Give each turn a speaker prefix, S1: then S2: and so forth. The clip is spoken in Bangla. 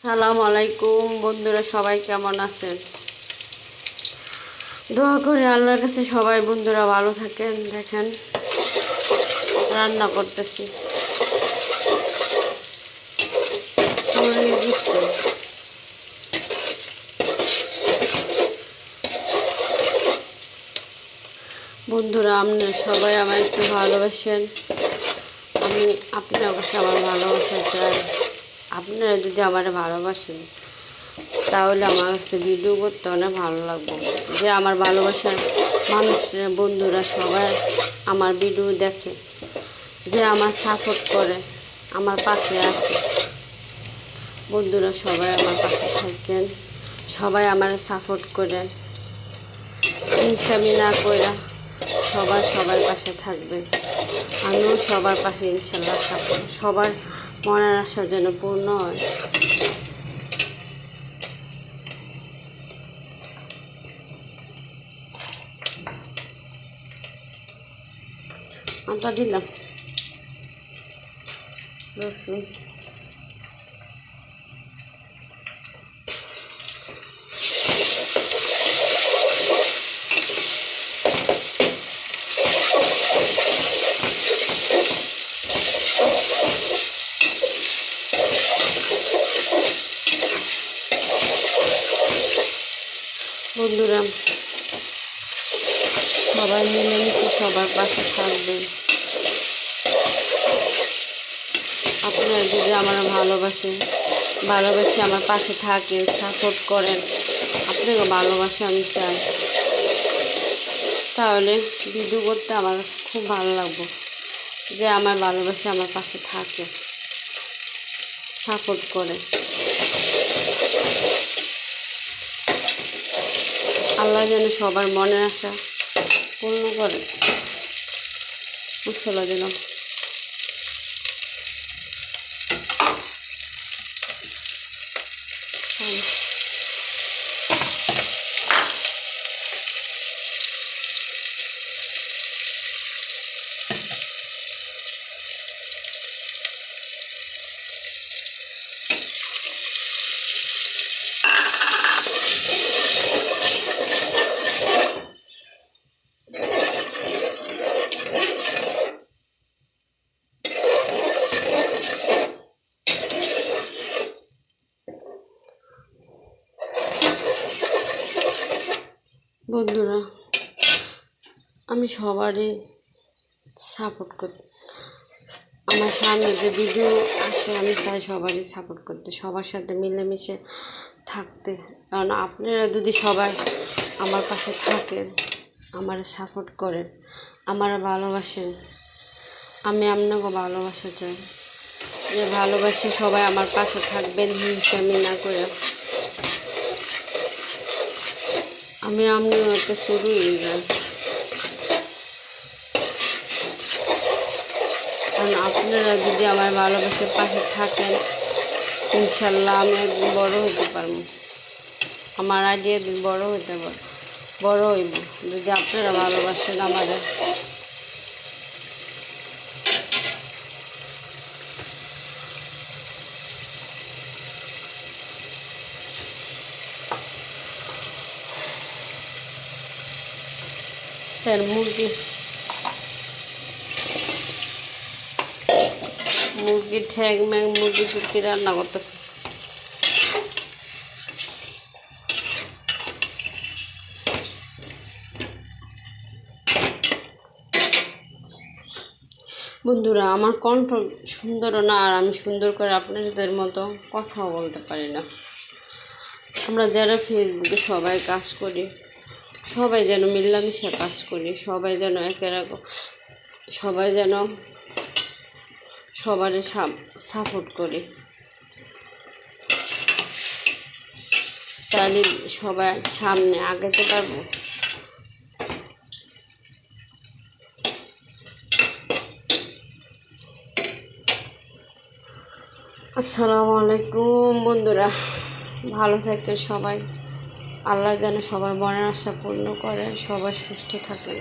S1: সালাম আলাইকুম বন্ধুরা, সবাই কেমন আছেন? দোয়া করে আল্লাহর কাছে সবাই বন্ধুরা ভালো থাকেন। দেখেন রান্না করতেছি বন্ধুরা, আপনারা সবাই আমার একটু ভালোবাসেন, আমি আপনার কাছে আমার ভালোবাসা চাই। আপনারা যদি আমার ভালোবাসেন তাহলে আমার কাছে ভিডিও করতে অনেক ভালো লাগবে। যে আমার ভালোবাসার মানুষরা বন্ধুরা সবাই আমার ভিডিও দেখে, যে আমার সাপোর্ট করে, আমার পাশে আছে। বন্ধুরা সবাই আমার পাশে থাকেন, সবাই আমার সাপোর্ট করেন। হিংসামি না কইরা সবার পাশে থাকবেন। আমিও সবার পাশে ইনশাল্লাহ থাকবো। সবার মনের আশা যেন পূর্ণ হয়। আটা দিলাম, রসুন, বন্ধুরা সবাই মিলেমিশে সবার পাশে থাকবেন। আপনারা যদি আমার ভালোবাসে আমার পাশে থাকেন, সাপোর্ট করেন, আপনাকে ভালোবাসা আমি চাই, তাহলে ভিডিও করতে আমার খুব ভালো লাগবে। যে আমার ভালোবাসা আমার পাশে থাকে, সাপোর্ট করে। আল্লাহ যেন সবার মনের আশা পূর্ণ করে। মশলা দিলাম, বন্ধুরা আমি সবারই সাপোর্ট করি। আমার সামনে যে ভিডিও আসে আমি চাই সবারই সাপোর্ট করতে, সবার সাথে মিলেমিশে থাকতে। কারণ আপনারা যদি সবাই আমার পাশে থাকেন, আমার সাপোর্ট করেন, আমার ভালোবাসেন, আমি আপনাকে ভালোবাসা চাই। যে ভালোবাসে সবাই আমার পাশে থাকবেন, হিংসামি না করে। আমি আপনার হতে শুরু হয়ে যাই, কারণ আপনারা যদি আমার ভালোবাসার পাশে থাকেন ইনশাল্লাহ আমি একদিন বড় হতে পারবো। আমার আইডিয়া একদিন বড় হইব যদি আপনারা ভালোবাসেন আমাদের। মুরগির ঠ্যাং ম্যাং মুরগি টুরগি রান্না করতেছে। বন্ধুরা আমার কণ্ঠ সুন্দরও না, আর আমি সুন্দর করে আপনাদের মতো কথাও বলতে পারি না। আমরা যারা ফেসবুকে সবাই কাজ করি, সবাই যেন মিলামিশা কাজ করি, সবাই যেন সবাই যেন সবারই সাপোর্ট করি, তাহলে সবাই সামনে আগাতে পারবো। আসসালামু আলাইকুম বন্ধুরা, ভালো থাকেন সবাই। আল্লাহ যেন সবার মনের আশা পূর্ণ করে, সবাই সুস্থ থাকেন।